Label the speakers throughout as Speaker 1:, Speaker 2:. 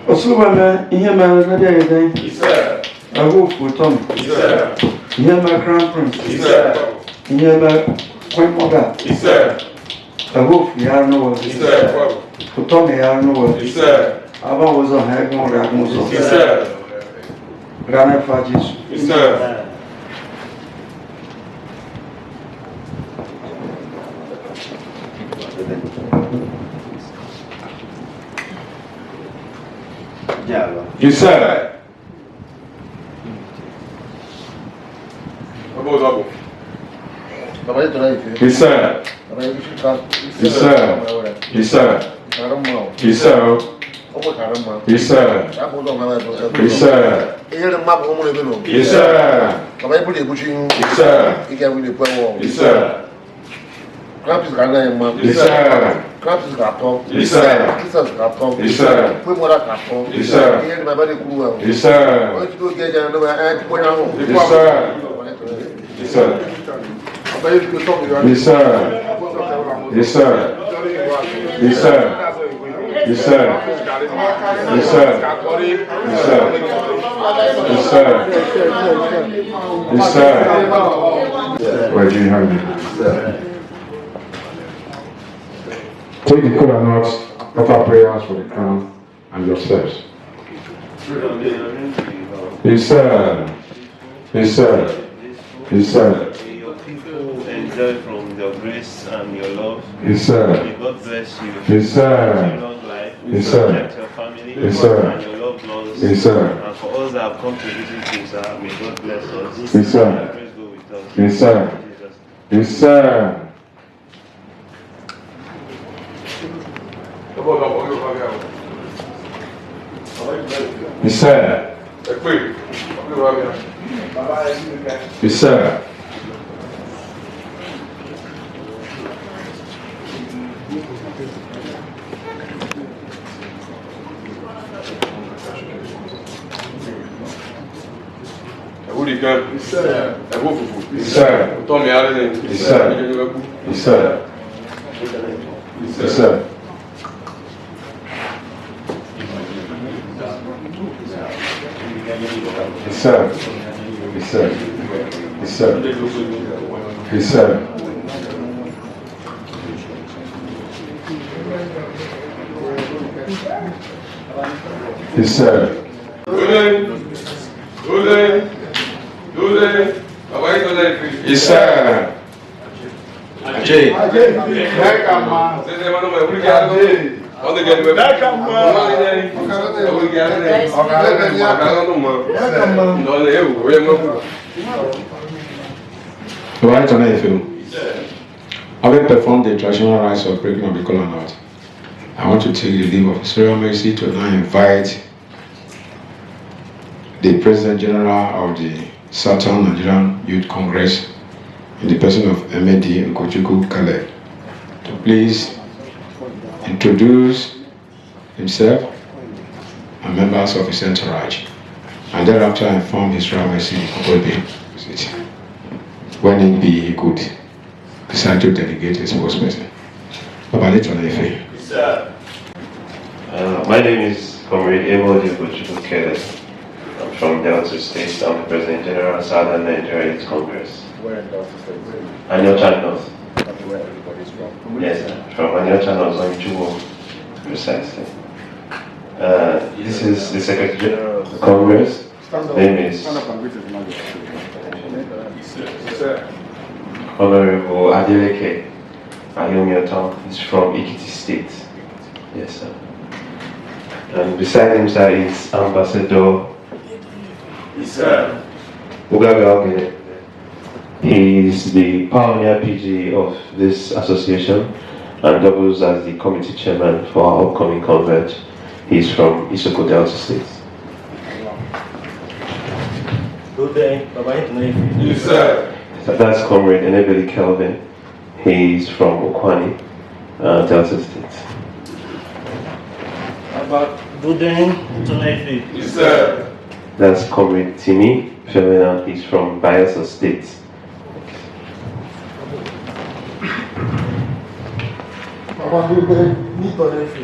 Speaker 1: Osubana, here my day, I will put on. Here my crown prince, here my queen mother, I will be no put on the no I was a hag more Ghana Fajis.
Speaker 2: Yes, sir. Yes, sir. Odogwu. Yes, sir. Yes, sir. Yes, sir. Yes, sir. Yes, sir. Yes, sir. Yes, sir. Yes, sir. Yes, sir.
Speaker 3: Crabs is Ghana,
Speaker 2: Yes, sir.
Speaker 3: Crabs is Gato.
Speaker 2: Yes, sir.
Speaker 3: Kisses Gato.
Speaker 2: Yes, sir.
Speaker 3: Put more Gato.
Speaker 2: Yes, sir.
Speaker 3: Here, my body cool.
Speaker 2: Yes, sir.
Speaker 3: What you get another and put on.
Speaker 2: Yes, sir. Yes, sir. Yes, sir. Yes, sir. Yes, sir. Yes, sir. Yes, sir. Yes, sir. Yes, sir. Where do you have it? Take the kola nuts, offer prayers for the crown and yourselves. Yes, sir. Yes, sir. Yes, sir.
Speaker 4: Your people enjoy from your grace and your love.
Speaker 2: Yes, sir.
Speaker 4: May God bless you.
Speaker 2: Yes, sir.
Speaker 4: Long life.
Speaker 2: Yes, sir.
Speaker 4: Protect your family.
Speaker 2: Yes, sir.
Speaker 4: And your loved ones.
Speaker 2: Yes, sir.
Speaker 4: And for us that have come to visit you, sir, may God bless us.
Speaker 2: Yes, sir.
Speaker 4: And praise go with us.
Speaker 2: Yes, sir.
Speaker 4: Jesus.
Speaker 2: Yes, sir. Yes, sir. Yes, sir. Yes, sir. Yes, sir. Yes, sir. Yes, sir. Yes, sir. Yes, sir. Yes, sir. Yes, sir. Yes, sir. Yes, sir. Yes, sir. Ajay. Right on AFL. Having performed the traditional rites of breaking of the kola nut, I want to take the leave of His Royal Majesty to now invite the President General of the Southern Nigerian Youth Congress in the person of Emordi ugochukwu to please introduce himself and members of his entourage, and thereafter inform His Royal Majesty when it be he could decide to delegate his spokesperson.
Speaker 4: Yes, sir. My name is Comr Emordi ugochukwu. I'm from Delta State. I'm the President General of Southern Nigeria Youth Congress.
Speaker 3: Where in Delta State?
Speaker 4: Anyocha North.
Speaker 3: That's where everybody's from.
Speaker 4: Yes, sir. From Anyocha North, Ugochukwu, precisely. This is the Secretary General of the Congress. Name is Honorable Delegation. He's from Ekiti State. Yes, sir. And beside him, sir, is Ambassador. Yes, sir. Odogwu. He is the pioneer PG of this association and doubles as the committee chairman for our upcoming Converge. He is from Isoko Delta State.
Speaker 5: Good day.
Speaker 2: Yes, sir.
Speaker 4: That's Comrade Enebeli Kelvin. He is from Okwani, Delta State.
Speaker 5: Good day.
Speaker 2: Yes, sir.
Speaker 4: That's Comrade Tini Femina. He's from Bayelsa State.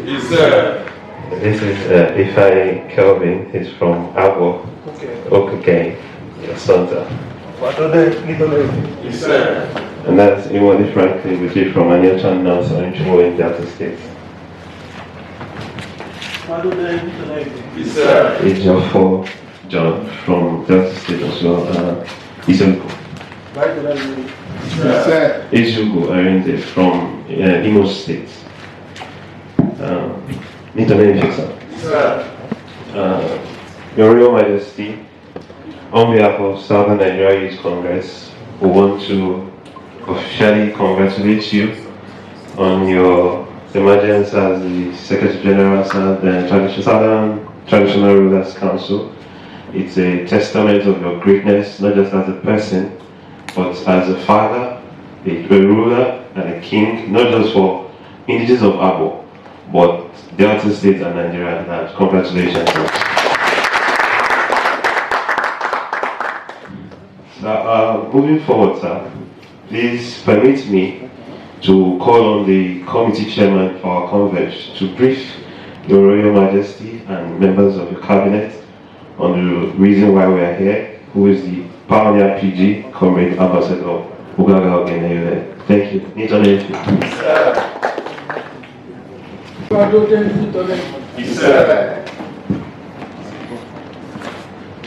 Speaker 2: Yes, sir.
Speaker 4: This is Ifai Kelvin. He's from Agbor Kingdom, Santa.
Speaker 2: Yes, sir.
Speaker 4: And that's Emordi Franklin, which is from National Youth Stakeholders in Delta State.
Speaker 2: Yes, sir.
Speaker 4: Age of 4, John from Delta State as well. Isenko. Ezugo Arende from Imo State. Your Royal Majesty, on behalf of Southern Nigeria Youth Congress, we want to officially congratulate you on your emergence as the Secretary General of the Southern Traditional Rulers Council. It's a testament of your greatness, not just as a person, but as a father, a ruler, and a king, not just for indigenous of Agbor, but Delta State and Nigeria at large. Congratulations. Moving forward, sir, please permit me to call on the committee chairman for our Converge to brief Your Royal Majesty and members of your cabinet on the reason why we are here, who is the pioneer PG, Comr Ambassador Odogwu. Thank you.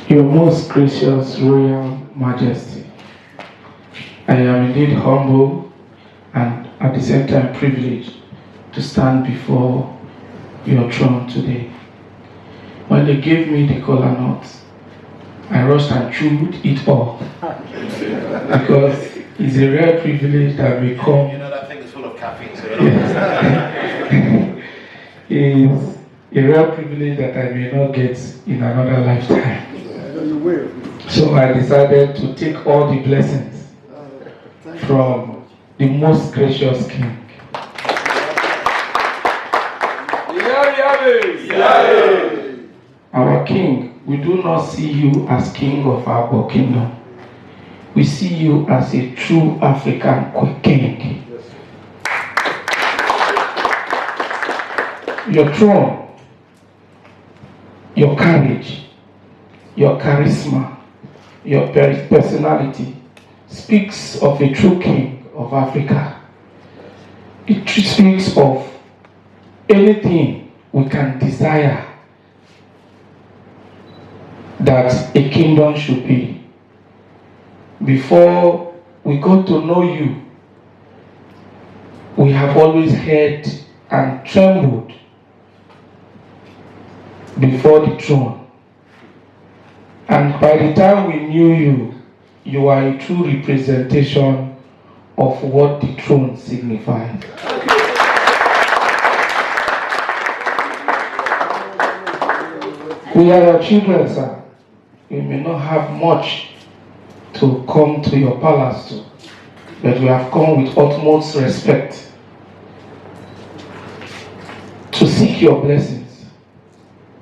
Speaker 6: Your most gracious Royal Majesty, I am indeed humble and at the same time privileged to stand before your throne today. When they gave me the kola nuts, I rushed and chewed it all because it's a rare privilege that may come.
Speaker 3: You know that thing is full of caffeine, so
Speaker 6: It's a rare privilege that I may not get in another lifetime. So I decided to take all the blessings from the most gracious King. Our King, we do not see you as King of Agbor Kingdom. We see you as a true African King. Your throne, your courage, your charisma, your personality speaks of a true king of Africa. It speaks of anything we can desire that a kingdom should be. Before we got to know you, we have always heard and trembled before the throne. And by the time we knew you, you are a true representation of what the throne signifies. We are your children, sir. We may not have much to come to your palace to, but we have come with utmost respect to seek your blessings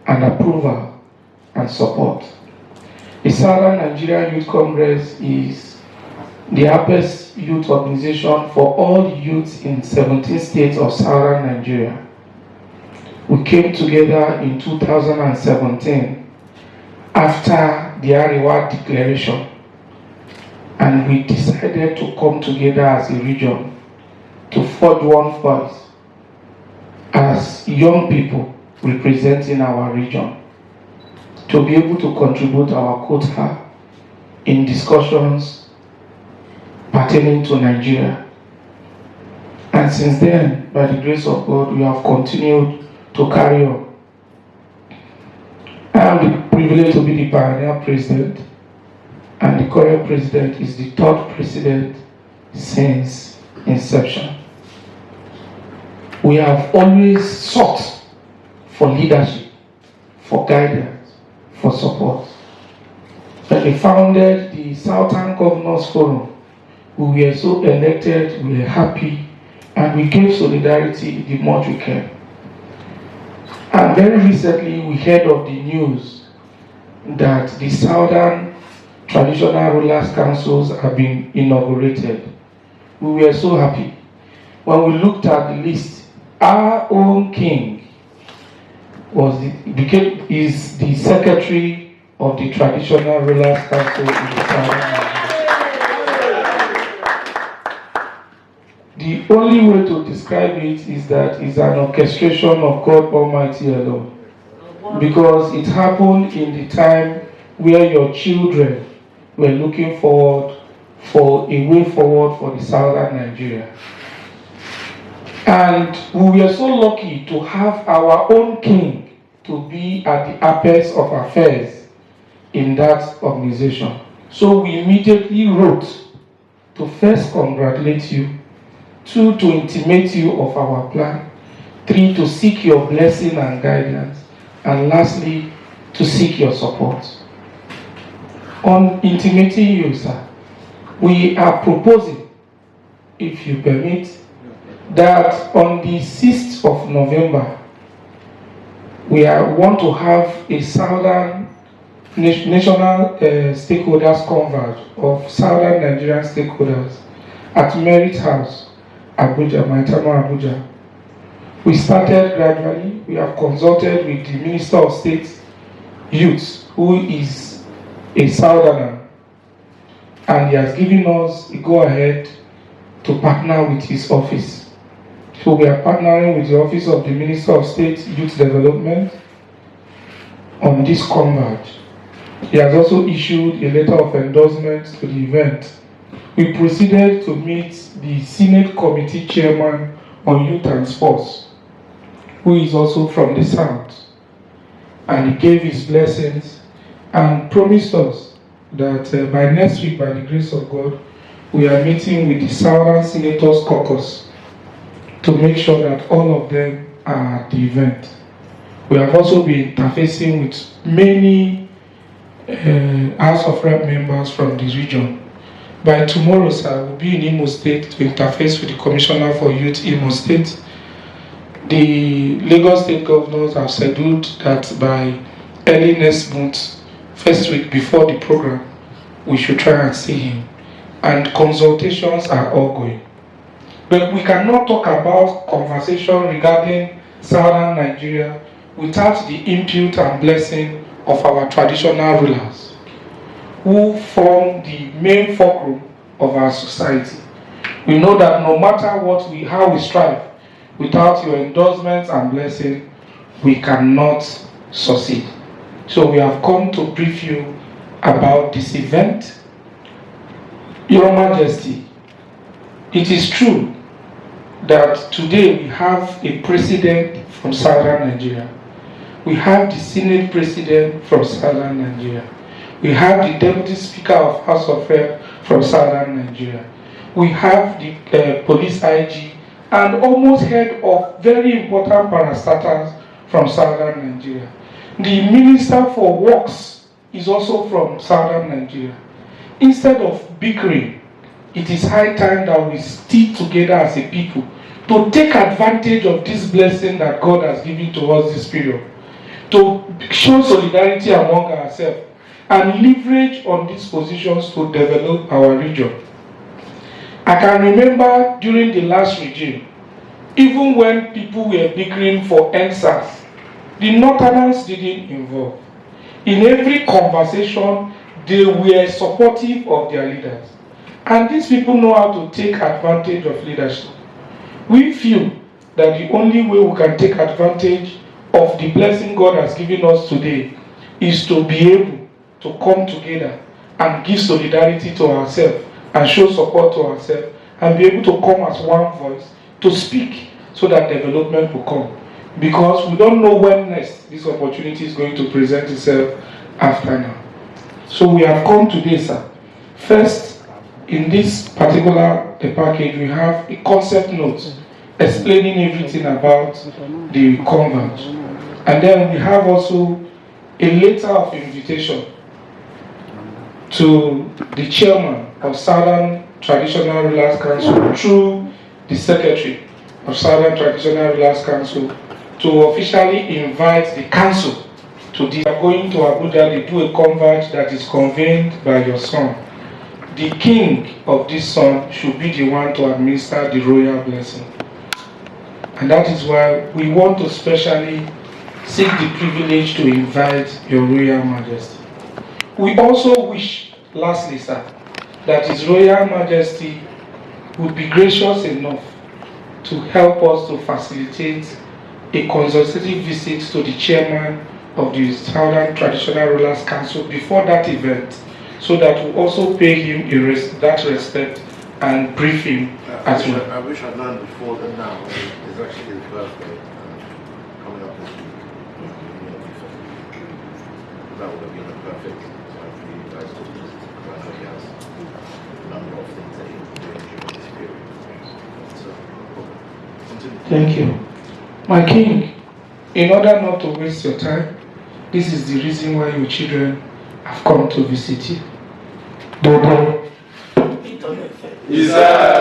Speaker 6: and approval and support. The Southern Nigerian Youth Congress is the apex youth organization for all youths in 17 states of Southern Nigeria. We came together in 2017 after the Ariwa Declaration, and we decided to come together as a region to forge one voice as young people representing our region, to be able to contribute our quota in discussions pertaining to Nigeria. And since then, by the grace of God, we have continued to carry on. I am privileged to be the pioneer president, and the current president is the third president since inception. We have always sought for leadership, for guidance, for support. When we founded the Southern Governors Forum, we were so elected, we were happy, and we gave solidarity the much we can. And very recently, we heard of the news that the Southern Traditional Rulers Councils have been inaugurated. We were so happy. When we looked at the list, our own king is the secretary of the Traditional Rulers Council in the Southern Nigeria. The only way to describe it is that it's an orchestration of God Almighty alone. Because it happened in the time where your children were looking forward for a way forward for the southern Nigeria. And we were so lucky to have our own king to be at the apex of affairs in that organization. So we immediately wrote to first congratulate you, 2, to intimate you of our plan, 3, to seek your blessing and guidance, and lastly, to seek your support. On intimating you, sir, we are proposing, if you permit, that on the 6th of November, we want to have a Southern National Stakeholders Converge of Southern Nigerian stakeholders at Merit House, Abuja, maitama, Abuja. We started gradually. We have consulted with the Minister of State Youth, who is a Southerner, and he has given us a go-ahead to partner with his office. So we are partnering with the Office of the Minister of State Youth Development on this converge. He has also issued a letter of endorsement to the event. We proceeded to meet the Senate Committee Chairman on Youth and Sports, who is also from the South, and he gave his blessings and promised us that by next week, by the grace of God, we are meeting with the Southern Senators Caucus to make sure that all of them are at the event. We have also been interfacing with many House of Rep members from the region. By tomorrow, sir, we'll be in Imo State to interface with the Commissioner for Youth Imo State. The Lagos State governors have scheduled that by early next month, first week before the program, we should try and see him. And consultations are ongoing. But we cannot talk about conversation regarding Southern Nigeria without the input and blessing of our traditional rulers, who form the main fulcrum of our society. We know that no matter how we strive, without your endorsements and blessing, we cannot succeed. So we have come to brief you about this event. Your Majesty, it is true that today we have a president from Southern Nigeria. We have the Senate president from Southern Nigeria. We have the Deputy Speaker of House of Rep from Southern Nigeria. We have the police IG and almost head of very important parastatals from Southern Nigeria. The Minister for Works is also from Southern Nigeria. Instead of bickering, it is high time that we stick together as a people to take advantage of this blessing that God has given to us this period, to show solidarity among ourselves and leverage on these positions to develop our region. I can remember during the last regime, even when people were bickering for NSAS, the Northerners didn't involve. In every conversation, they were supportive of their leaders. And these people know how to take advantage of leadership. We feel that the only way we can take advantage of the blessing God has given us today is to be able to come together and give solidarity to ourselves and show support to ourselves and be able to come as one voice to speak so that development will come. Because we don't know when next this opportunity is going to present itself after now. So we have come today, sir. First, in this particular package, we have a concept note explaining everything about the converge. And then we have also a letter of invitation to the chairman of Southern Traditional Rulers Council through the secretary of Southern Traditional Rulers Council to officially invite the council to this. We are going to Abuja to do a converge that is convened by your son. The king of this son should be the one to administer the royal blessing. And that is why we want to specially seek the privilege to invite your Royal Majesty. We also wish, lastly, sir, that His Royal Majesty would be gracious enough to help us to facilitate a consultative visit to the chairman of the Southern Traditional Rulers Council before that event, so that we also pay him that respect and brief him as well.
Speaker 3: I wish I'd known before than now. It's actually his birthday coming up this week. That would have been a perfect time for you guys to because I know he has a number of things that he's doing during this period. So, continue.
Speaker 6: Thank you. My king, in order not to waste your time, this is the reason why your children have come to visit you. Dodo.
Speaker 2: Isa.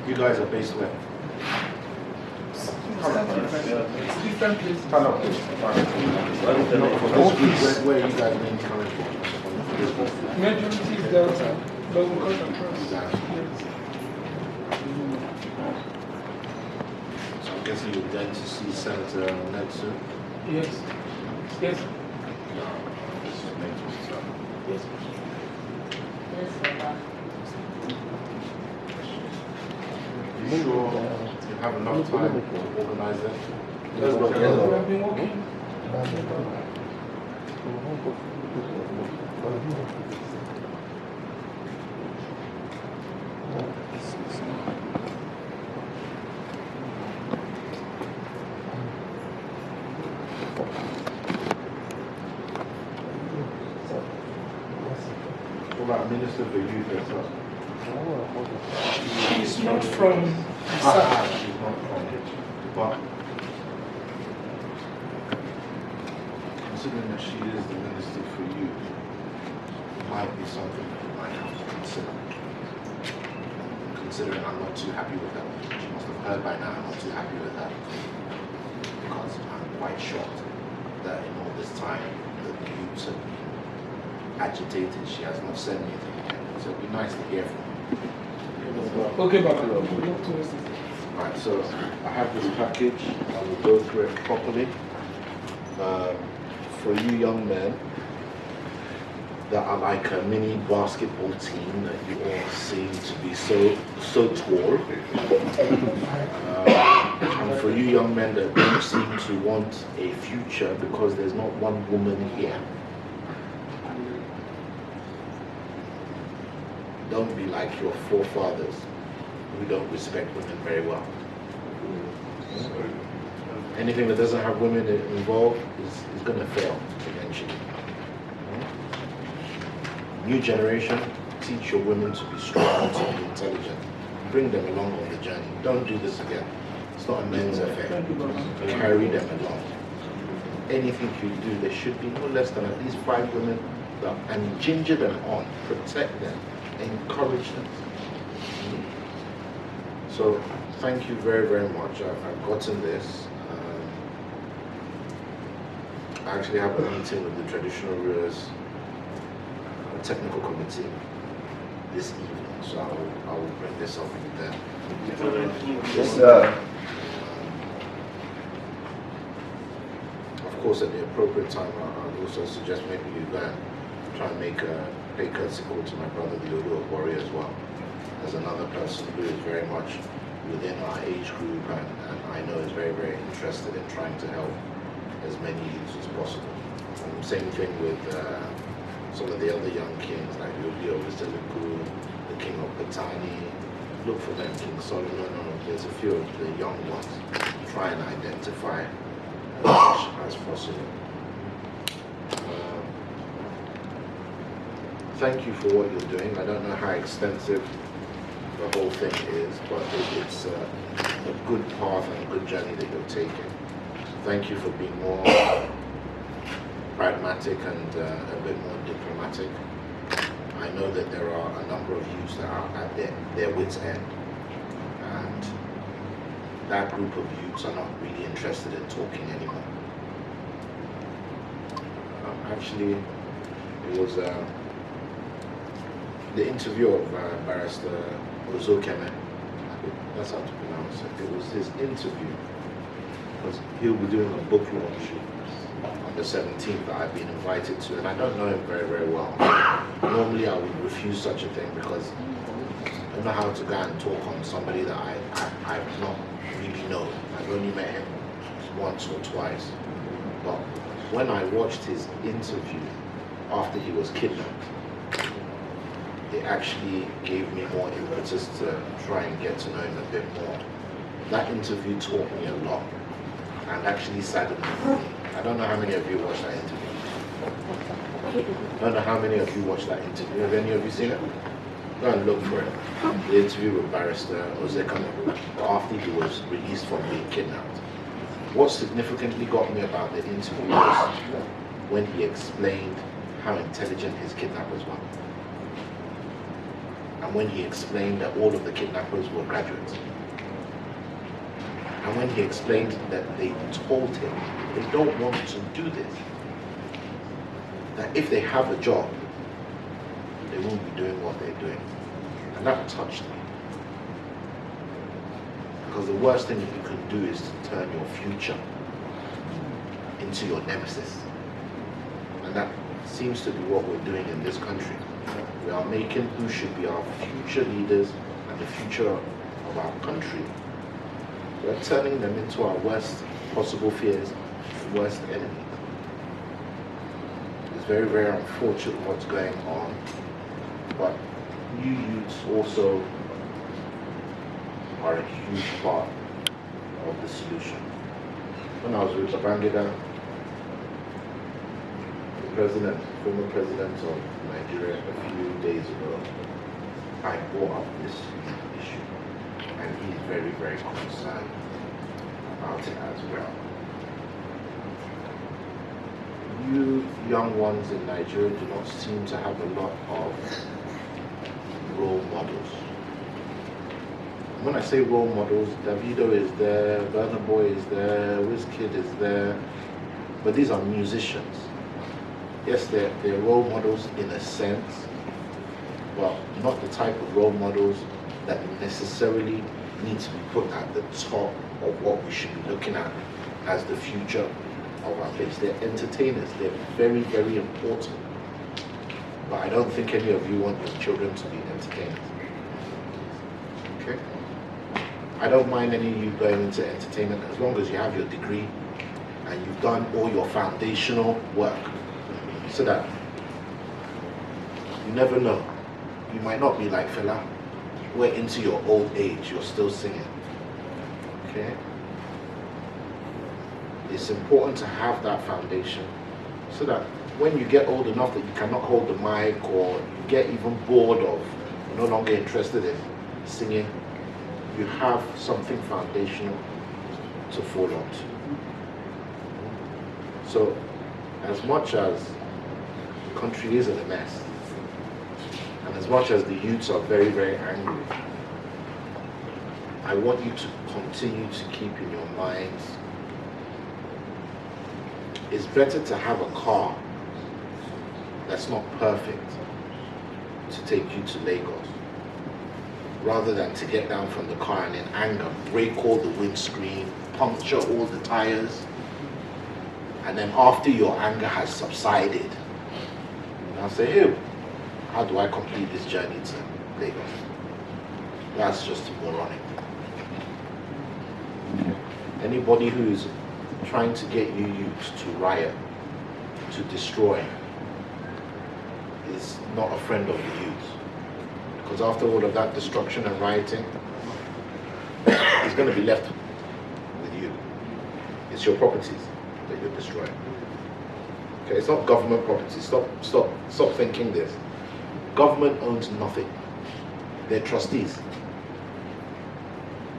Speaker 3: You guys are based where?
Speaker 6: Different places.
Speaker 3: Where are you guys being currently?
Speaker 6: Majority is Delta, but we cut across. Yes.
Speaker 3: So I'm guessing you're going to see Senator Ned soon?
Speaker 6: Yes. Yes. Yes.
Speaker 3: You sure you have enough time to organize it?
Speaker 6: We have been working.
Speaker 3: What about Minister for Youth as well?
Speaker 6: She's not from the south.
Speaker 3: She's not from it. But considering that she is the Minister for Youth, it might be something that we might have to consider. Considering I'm not too happy with that. She must have heard by now I'm not too happy with that. Because I'm quite shocked that in all this time the youths have been agitated. She has not said anything yet. So it'd be nice to hear from her.
Speaker 6: Okay, Baba.
Speaker 3: Right, so I have this package. I will go through it properly. For you young men that are like a mini basketball team that you all seem to be so tall. And for you young men that don't seem to want a future because there's not one woman here. Don't be like your forefathers who don't respect women very well. Anything that doesn't have women involved is going to fail eventually. New generation, teach your women to be strong, to be intelligent. Bring them along on the journey. Don't do this again. It's not a men's affair. Carry them along. Anything you do, there should be no less than at least 5 women and ginger them on, protect them, encourage them. So thank you very, very much. I've gotten this. I actually have a meeting with the traditional rulers technical committee this evening, so I will bring this up with them.
Speaker 4: Yes, sir.
Speaker 3: Of course, at the appropriate time, I'll also suggest maybe you go and try and make a pay courtesy call to my brother, the Odogwu as well, as another person who is very much within our age group and I know is very, very interested in trying to help as many youths as possible. Same thing with some of the other young kings like Odogwu, the King of Patani. Look for them, King Solomon, there's a few of the young ones. Try and identify as much as possible. Thank you for what you're doing. I don't know how extensive the whole thing is, but it's a good path and a good journey that you're taking. Thank you for being more pragmatic and a bit more diplomatic. I know that there are a number of youths that are at their wits' end, and that group of youths are not really interested in talking anymore. Actually, it was the interview of Barrister Keagborekuzi, that's how to pronounce it. It was his interview, because he'll be doing a book launch on the 17th that I've been invited to, and I don't know him very, very well. Normally I would refuse such a thing because I don't know how to go and talk on somebody that I've not really known. I've only met him once or twice. But when I watched his interview after he was kidnapped, it actually gave me more impetus to try and get to know him a bit more. That interview taught me a lot and actually saddened me. I don't know how many of you watched that interview. I don't know how many of you watched that interview. Have any of you seen it? Go and look for it. The interview with Barrister Keagborekuzi after he was released from being kidnapped. What significantly got me about the interview was when he explained how intelligent his kidnappers were. And when he explained that all of the kidnappers were graduates. And when he explained that they told him they don't want to do this, that if they have a job, they won't be doing what they're doing. And that touched me. Because the worst thing that you can do is to turn your future into your nemesis. And that seems to be what we're doing in this country. We are making who should be our future leaders and the future of our country. We're turning them into our worst possible fears, worst enemies. It's very, very unfortunate what's going on, but you youths also are a huge part of the solution. When I was with Babangida, the former president of Nigeria, a few days ago, I brought up this issue, and he's very, very concerned about it as well. You young ones in Nigeria do not seem to have a lot of role models. When I say role models, Davido is there, Burna Boy is there, Wizkid is there, but these are musicians. Yes, they're role models in a sense, but not the type of role models that necessarily need to be put at the top of what we should be looking at as the future of our place. They're entertainers, they're very, very important. But I don't think any of you want your children to be entertainers. Okay? I don't mind any of you going into entertainment as long as you have your degree and you've done all your foundational work, so that you never know. You might not be like Fela, where into your old age you're still singing. Okay? It's important to have that foundation so that when you get old enough that you cannot hold the mic, or you get even bored of, you're no longer interested in singing, you have something foundational to fall onto. So, as much as the country is in a mess, and as much as the youths are very, very angry, I want you to continue to keep in your minds, it's better to have a car that's not perfect to take you to Lagos, rather than to get down from the car and in anger break all the windscreen, puncture all the tires, and then after your anger has subsided, I'll say, hey, how do I complete this journey to Lagos? That's just moronic. Anybody who is trying to get you youth to riot, to destroy, is not a friend of the youth. Because after all of that destruction and rioting, it's going to be left with you. It's your properties that you're destroying. Okay, it's not government property. Stop thinking this. Government owns nothing. They're trustees.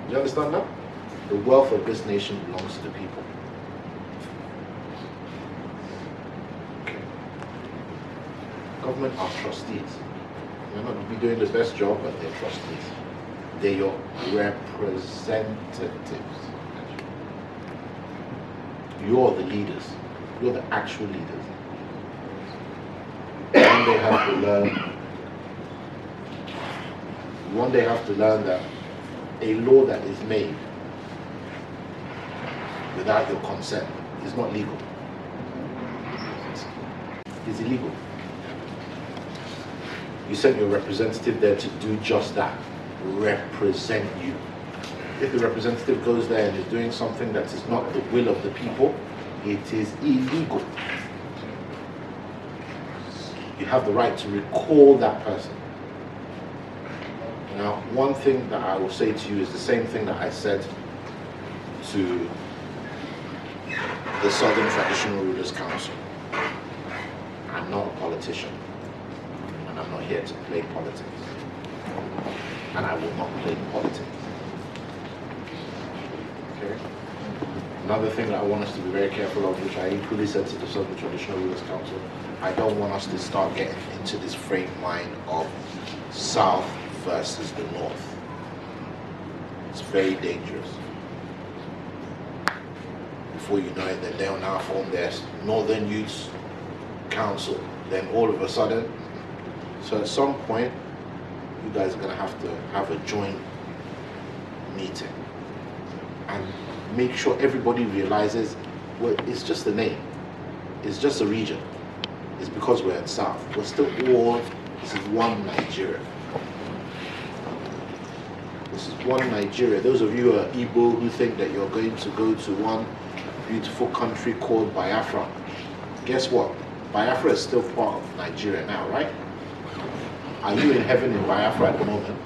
Speaker 3: Do you understand that? The wealth of this nation belongs to the people. Okay. Government are trustees. They're not going to be doing the best job, but they're trustees. They're your representatives. You're the leaders. You're the actual leaders. One day have to learn that a law that is made without your consent is not legal. It's illegal. You sent your representative there to do just that, represent you. If the representative goes there and is doing something that is not the will of the people, it is illegal. You have the right to recall that person. Now, one thing that I will say to you is the same thing that I said to the Southern Traditional Rulers Council. I'm not a politician, and I'm not here to play politics, and I will not play politics. Okay? Another thing that I want us to be very careful of, which I equally said to the Southern Traditional Rulers Council, I don't want us to start getting into this frame mind of South versus the North. It's very dangerous. Before you know it, then they'll now form their Northern Youth Council. Then all of a sudden, so at some point, you guys are going to have a joint meeting and make sure everybody realizes, well, it's just a name. It's just a region. It's because we're in South. We're still all, this is one Nigeria. This is one Nigeria. Those of you who are Igbo who think that you're going to go to one beautiful country called Biafra, guess what? Biafra is still part of Nigeria now, right? Are you in heaven in Biafra at the moment?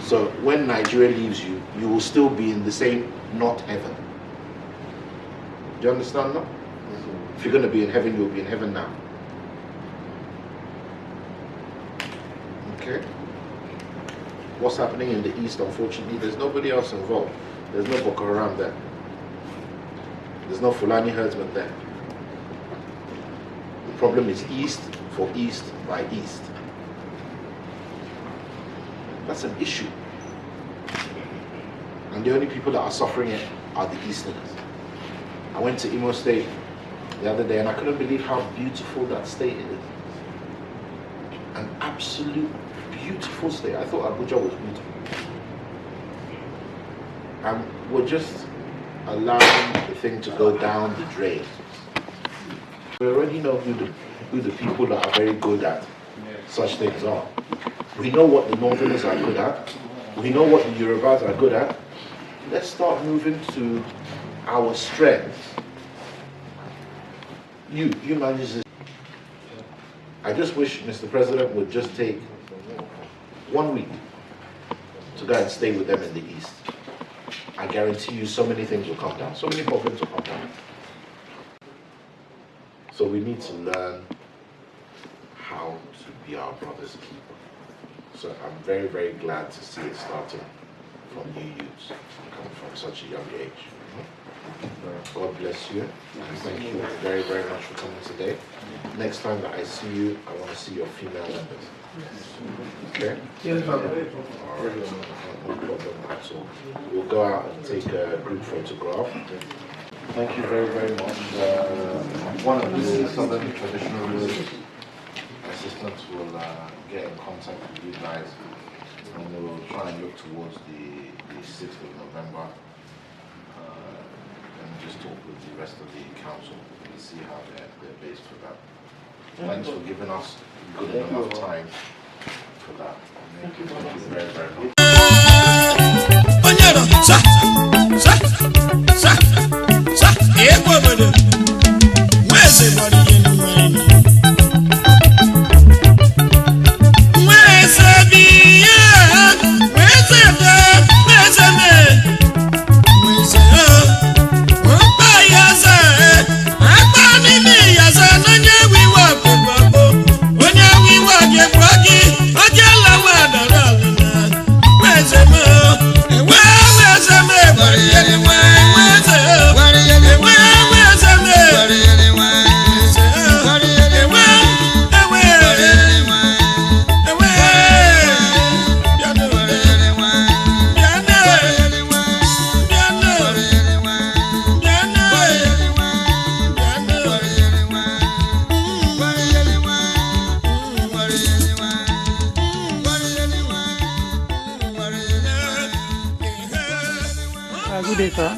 Speaker 3: So when Nigeria leaves you, you will still be in the same not heaven. Do you understand that? If you're going to be in heaven, you'll be in heaven now. Okay? What's happening in the East, unfortunately, there's nobody else involved. There's no Boko Haram there. There's no Fulani herdsmen there. The problem is East for East by East. That's an issue. And the only people that are suffering it are the Easterners. I went to Imo State the other day and I couldn't believe how beautiful that state is. An absolute beautiful state. I thought Abuja was beautiful. And we're just allowing the thing to go down the drain. We already know who the people that are very good at such things are. We know what the Northerners are good at. We know what the Yorubas are good at. Let's start moving to our strengths. You manage this. I just wish Mr. President would just take 1 week to go and stay with them in the East. I guarantee you so many things will come down. So many problems will come down. So we need to learn how to be our brother's keeper. So I'm very, very glad to see it starting from you youths, coming from such a young age. God bless you, and thank you very, very much for coming today. Next time that I see you, I want to see your female members. Okay?
Speaker 6: Yes, brother.
Speaker 3: All right, no problem at all. We'll go out and take a group photograph. Thank you very, very much. One of the Southern Traditional Rulers, Assistant assistants will get in contact with you guys, and we will try and look towards the 6th of November and just talk with the rest of the council and see how they're based for that. Thanks for giving us good enough time for that. Thank you very, very much.
Speaker 7: Good day, sir.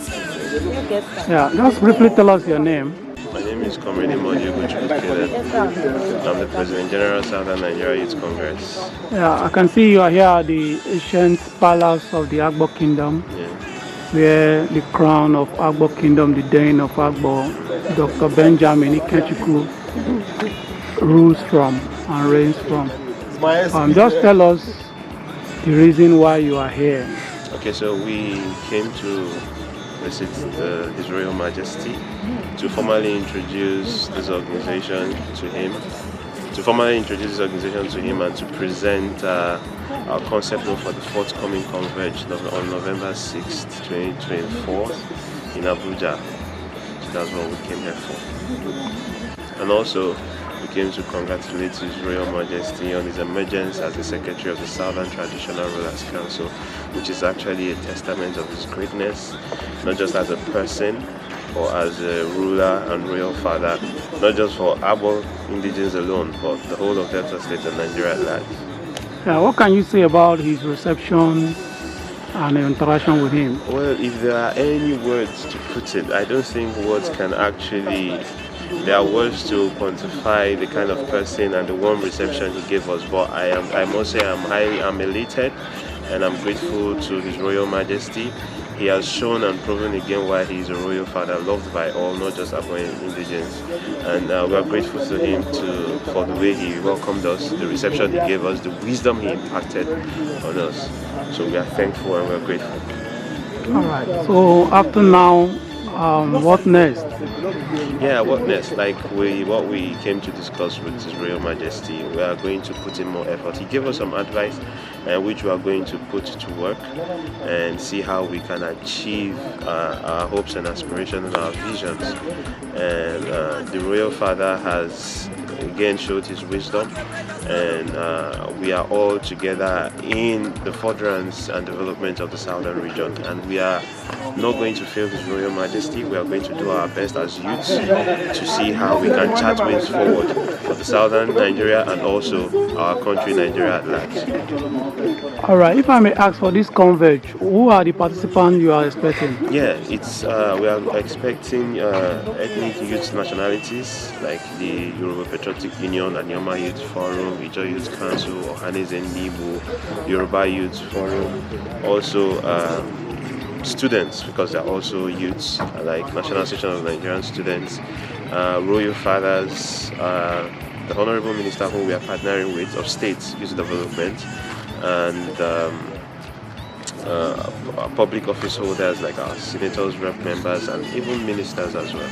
Speaker 7: Yeah, just briefly tell us your name.
Speaker 4: My name is Comr, Emordi, ugochukwu. I'm the President General Southern Nigeria Youth Congress.
Speaker 7: Yeah, I can see you are here at the ancient palace of the Agbor Kingdom, where the crown of Agbor Kingdom, the Dean of Agbor, Dr. Benjamin Ikenchukwu, rules from and reigns from. Just tell us the reason why you are here.
Speaker 4: Okay, so we came to visit His Royal Majesty to formally introduce this organization to him, and to present our concept note for the forthcoming Converge on November 6th, 2024 in Abuja. So that's what we came here for. And also, we came to congratulate His Royal Majesty on his emergence as the Secretary of the Southern Traditional Rulers Council, which is actually a testament of his greatness, not just as a person, or as a ruler and royal father, not just for Agbor indigenes alone, but the whole of Delta State and Nigeria at large.
Speaker 7: What can you say about his reception and interaction with him?
Speaker 4: Well, if there are any words to put it, I don't think words can actually... There are words to quantify the kind of person and the warm reception he gave us, but I must say I'm elated and I'm grateful to His Royal Majesty. He has shown and proven again why he is a royal father, loved by all, not just Agbor indigenes. And we are grateful to him for the way he welcomed us, the reception he gave us, the wisdom he impacted on us. So we are thankful and we are grateful.
Speaker 7: All right. So after now, what next?
Speaker 4: Yeah, what next? Like what we came to discuss with His Royal Majesty, we are going to put in more effort. He gave us some advice, which we are going to put to work and see how we can achieve our hopes and aspirations and our visions. And the Royal Father has again showed his wisdom, and we are all together in the furtherance and development of the southern region, and we are not going to fail His Royal Majesty. We are going to do our best as youths to see how we can chart ways forward for the southern Nigeria and also our country Nigeria at large.
Speaker 7: All right, if I may ask, for this Converge, who are the participants you are expecting?
Speaker 4: Yeah, it's we are expecting ethnic youth nationalities like the Yoruba Patriotic Union, Anyoma Youth Forum, Ijo Youth Council, Ohaneze Ndibu, Yoruba Youth Forum, also students, because they're also youths, like National Association of Nigerian Students, Royal Fathers, the Honorable Minister who we are partnering with of State Youth Development, and public office holders like our senators, rep members, and even ministers as well.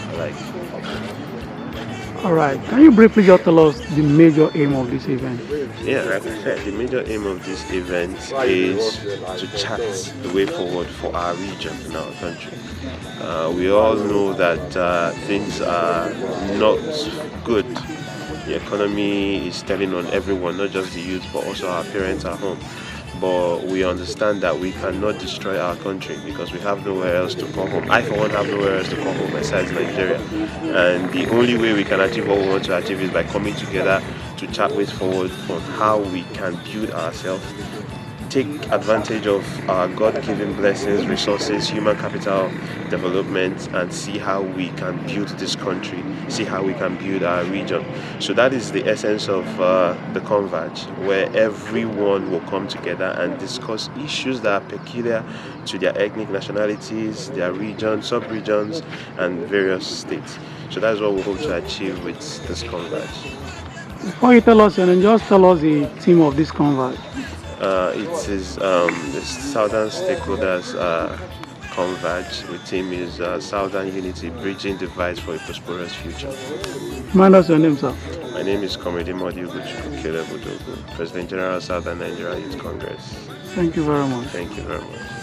Speaker 7: All right, can you briefly just tell us the major aim of this event?
Speaker 4: Yeah, like I said, the major aim of this event is to chart the way forward for our region and our country. We all know that things are not good. The economy is telling on everyone, not just the youth, but also our parents at home. but we understand that we cannot destroy our country because we have nowhere else to call home. I, for one, have nowhere else to call home besides Nigeria. And the only way we can achieve what we want to achieve is by coming together to chart ways forward on how we can build ourselves, take advantage of our God-given blessings, resources, human capital development, and see how we can build this country, see how we can build our region. So that is the essence of the Converge, where everyone will come together and discuss issues that are peculiar to their ethnic nationalities, their regions, sub-regions, and various states. So that's what we hope to achieve with this Converge.
Speaker 7: Before you tell us, just tell us the theme of this Converge.
Speaker 4: It is the Southern Stakeholders Converge. The theme is Southern Unity, Bridging Divides for a Prosperous Future.
Speaker 7: Mind us your name, sir.
Speaker 4: My name is Comr, Emordi, Odogwu, Odogwu, President General, Southern Nigeria Youth Congress.
Speaker 7: Thank you very much.
Speaker 4: Thank you very much.